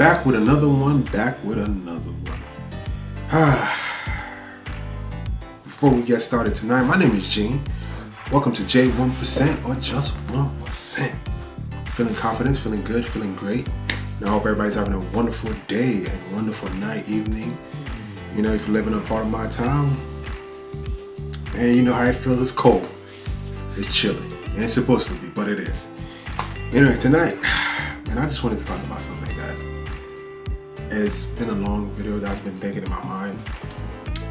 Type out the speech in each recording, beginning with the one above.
Back with another one. Before we get started tonight, my name is Gene. Welcome to J1% or just 1%. Feeling confident, feeling good, feeling great. And I hope everybody's having a wonderful day and wonderful night, evening. You know, if you're living in a part of my town, and you know how it feels, it's cold. It's chilly. And it's supposed to be, but it is. Anyway, tonight, man, I just wanted to talk about something that it's been a long video that's been thinking in my mind.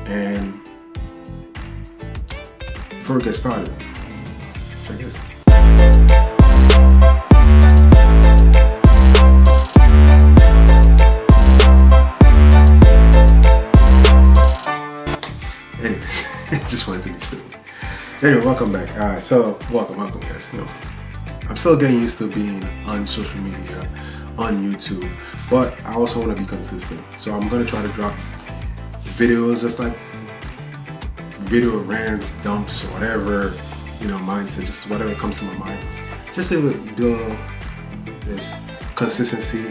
And before we get started, check this. Anyways, I just wanted to be stupid. Anyway, welcome back. Welcome guys. You know, I'm still getting used to being on social media, on YouTube, but I also want to be consistent. So I'm going to try to drop videos, just like video rants, dumps, whatever, you know, mindset, just whatever comes to my mind. Just to build this consistency,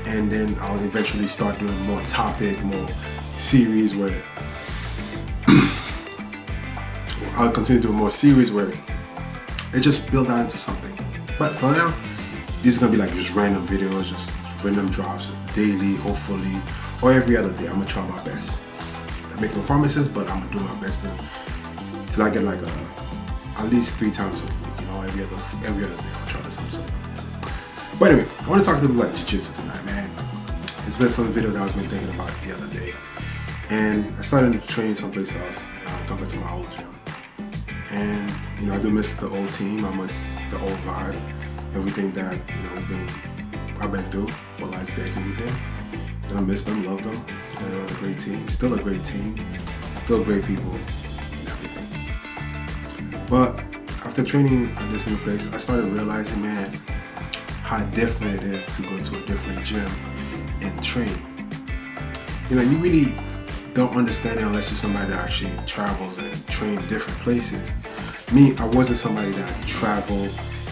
and then I'll eventually start doing more topic, more series where I'll continue doing more series where it just build out into something. But for now, these are gonna be like just random videos, just random drops daily, hopefully, or every other day. I'm gonna try my best. I make no promises, but I'm gonna do my best till I get like at least 3 times a week. You know, every other day I'll try to do something. But anyway, I want to talk to you about Jiu-Jitsu tonight, man. It's been some video that I've been thinking about the other day, and I started training someplace else compared to my old gym. And you know, I do miss the old team. I miss the old vibe, everything that I've been through for the last decade with them. I miss them, love them. You know, it was a great team. Still a great team. Still great people and everything. But after training at this new place, I started realizing, man, how different it is to go to a different gym and train. You know, you really don't understand it unless you're somebody that actually travels and trains different places. Me, I wasn't somebody that traveled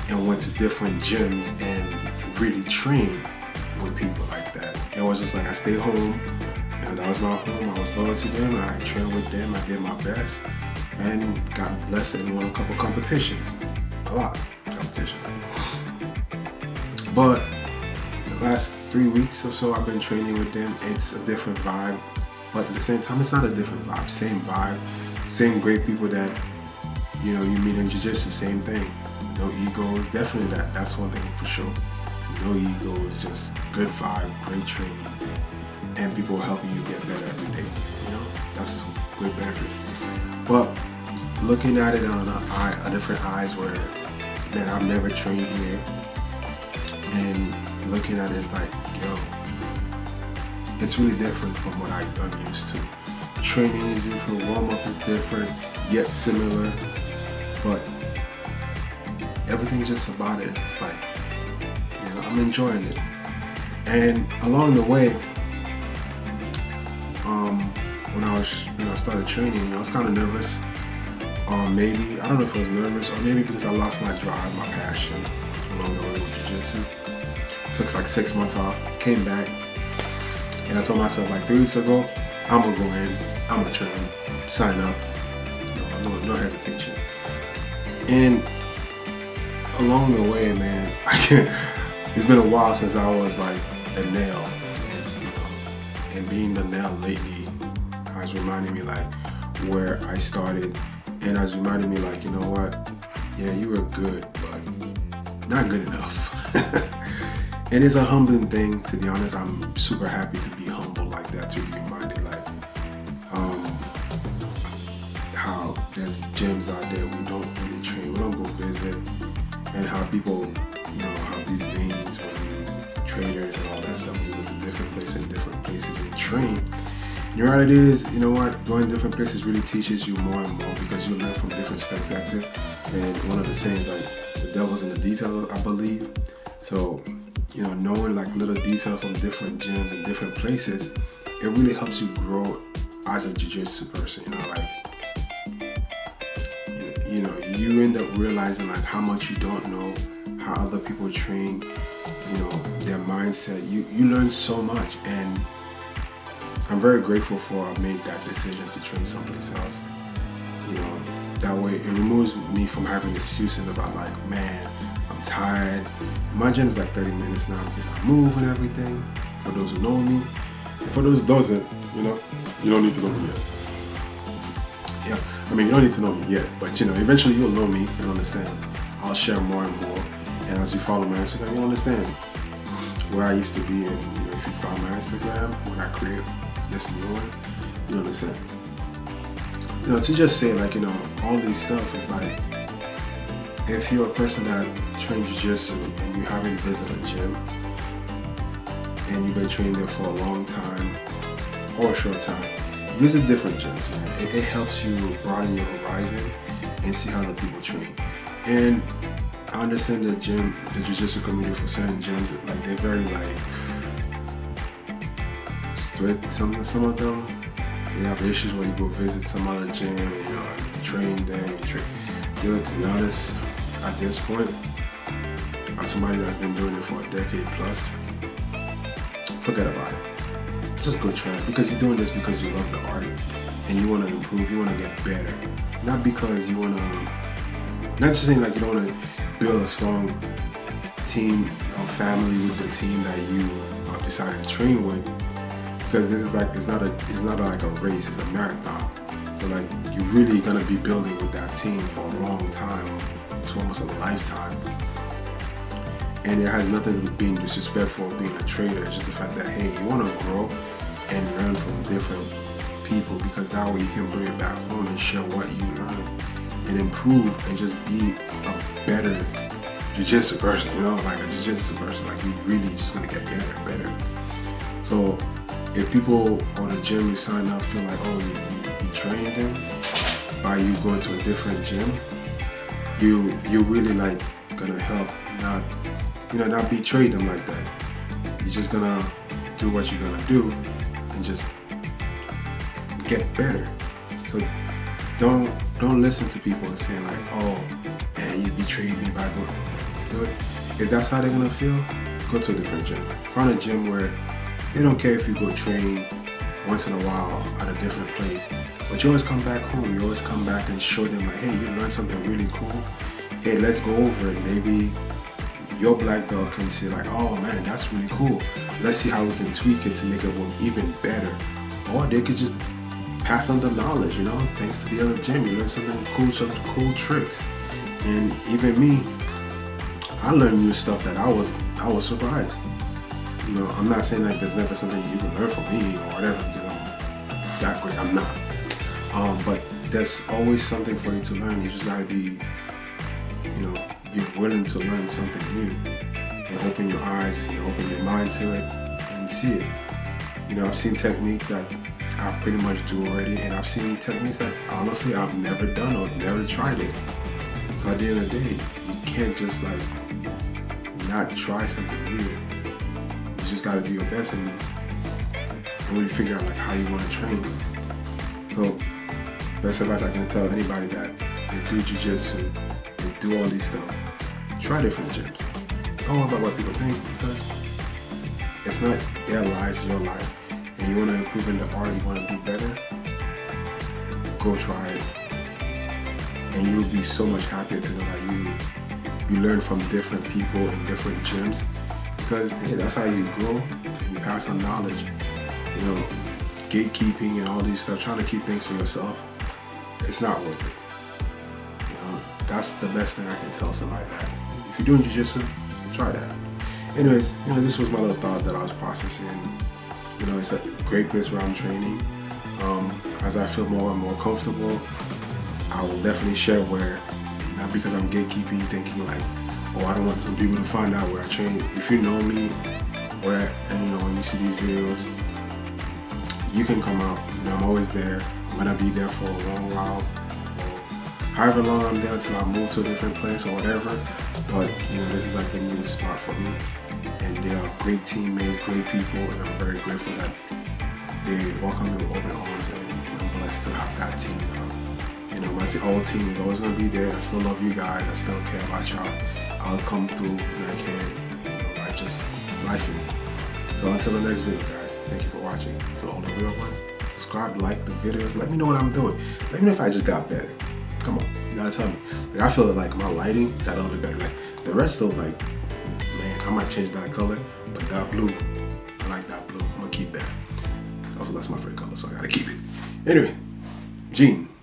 and went to different gyms and really trained with people like that. It was just like I stayed home, and that was my home. I was loyal to them, I trained with them, I did my best, and got blessed and won a couple competitions. A lot of competitions. But the last 3 weeks or so I've been training with them. It's a different vibe. But at the same time, it's not a different vibe, same great people that, you know, you meet in Jiu-Jitsu, same thing. No egos, definitely that's one thing for sure. No egos, just good vibe, great training, and people helping you get better every day. You know, that's great benefit. But looking at it on a different eyes where, man, I've never trained here, and looking at it is like, yo, it's really different from what I'm used to. Training is different, warm-up is different, yet similar, but everything is just about it. It's just like, you know, I'm enjoying it. And along the way, when I started training, I was kind of nervous. Maybe, I don't know if I was nervous, or maybe because I lost my drive, my passion along the way with Jiu-Jitsu. Took like 6 months off, came back, and I told myself like 3 weeks ago, I'm gonna go in, I'm gonna train, sign up, no hesitation. And along the way, man, it's been a while since I was like a nail, and being the nail lately has reminded me like where I started, and has reminded me like, you know what, yeah, you were good, but not good enough. And it's a humbling thing, to be honest. I'm super happy to be humble like that, to be reminded like how there's gyms out there we don't really train, we don't go visit, and how people, you know, have these names when trainers and all that stuff. We go to different places and train. And the reality is, you know what, going to different places really teaches you more and more, because you learn from different perspectives. And one of the sayings, like, the devil's in the details, I believe. So, you know, knowing like little details from different gyms and different places, it really helps you grow as a Jiu-Jitsu person. You know, like, you end up realizing like how much you don't know, how other people train, their mindset. You learn so much, and I'm very grateful for I made that decision to train someplace else. That way it removes me from having excuses about like, man, I'm tired. My gym is like 30 minutes now because I move and everything. For those who know me, and for those who doesn't, you don't need to know me yet. Yeah, I mean, you don't need to know me yet, but eventually you'll know me and understand. I'll share more and more, and as you follow my Instagram, you'll understand where I used to be, and if you follow my Instagram when I create this new one, you'll understand. To just say like, all these stuff is like, if you're a person that trains Jiu-Jitsu and you haven't visited a gym and you've been training there for a long time or a short time, visit different gyms, man. It helps you broaden your horizon and see how other people train. And I understand the Jiu-Jitsu community for certain gyms, like they're very like strict. Some of them, they have issues when you go visit some other gym, you train there, Dude, to be honest, at this point, as somebody that's been doing it for a decade plus, forget about it. Just go train, because you're doing this because you love the art and you want to improve, you want to get better. Not because you want to, not just saying like you don't want to build a strong team or family with the team that you decided to train with, because this is like, it's not like a race, it's a marathon. So like you're really gonna be building with that team for a long time, to almost a lifetime. And it has nothing to do with being disrespectful or being a trader. It's just the fact that, hey, you want to grow and learn from different people, because that way you can bring it back home and share what you learn and improve and just be a better Jiu-Jitsu person, like a Jiu-Jitsu person. Like, you're really just going to get better and better. So if people or the gym you sign up feel like, oh, you trained them by you going to a different gym, you're really like going to help not betray them like that. You're just gonna do what you're gonna do and just get better. So don't listen to people and saying like, oh man, you betrayed me by going. Do it. If that's how they're gonna feel, go to a different gym. Find a gym where they don't care if you go train once in a while at a different place, but you always come back home. You always come back and show them like, hey, you learned something really cool. Hey, let's go over it. Maybe your black belt can say like, oh man, that's really cool. Let's see how we can tweak it to make it work even better. Or they could just pass on the knowledge, thanks to the other gym. You learn something cool, some cool tricks. And even me, I learned new stuff that I was surprised. I'm not saying like there's never something you can learn from me or whatever, because I'm that great. I'm not. But there's always something for you to learn. You just gotta be willing to learn something new and open your eyes, open your mind to it and see it. I've seen techniques that I pretty much do already, and I've seen techniques that honestly I've never done or never tried it. So at the end of the day, you can't just like not try something new. You just gotta do your best and really figure out like how you want to train. So best advice I can tell anybody that they do Jiu-Jitsu, they do all these stuff, try different gyms. Don't worry about what people think, because it's not their lives, it's your life. And you want to improve in the art, you want to do better, go try it. And you'll be so much happier to know that you learn from different people in different gyms, because that's how you grow and you pass on knowledge. Gatekeeping and all these stuff, trying to keep things for yourself, it's not worth it. That's the best thing I can tell somebody that. If you're doing Jiu-Jitsu, try that. Anyways, this was my little thought that I was processing. It's a great place where I'm training. As I feel more and more comfortable, I will definitely share where, not because I'm gatekeeping, thinking like, oh, I don't want some people to find out where I train. If you know me, when you see these videos, you can come out. I'm always there. I'm gonna be there for a long while. However long I'm there until I move to a different place or whatever. But this is like a new spot for me, and they are great teammates, great people, and I'm very grateful that they welcome me with open arms, and I'm blessed to have that team now. My whole team is always gonna be there. I still love you guys. I still care about y'all. I'll come through when I can. just life. So until the next video, guys, thank you for watching. To all the real ones, subscribe, like the videos, let me know what I'm doing. Let me know if I just got better. Come on, you gotta tell me. Like, I feel like my lighting got a little bit better. Like the rest still, like, man, I might change that color, but that blue, I like that blue. I'm gonna keep that. Also, that's my favorite color, so I gotta keep it. Anyway, Gene.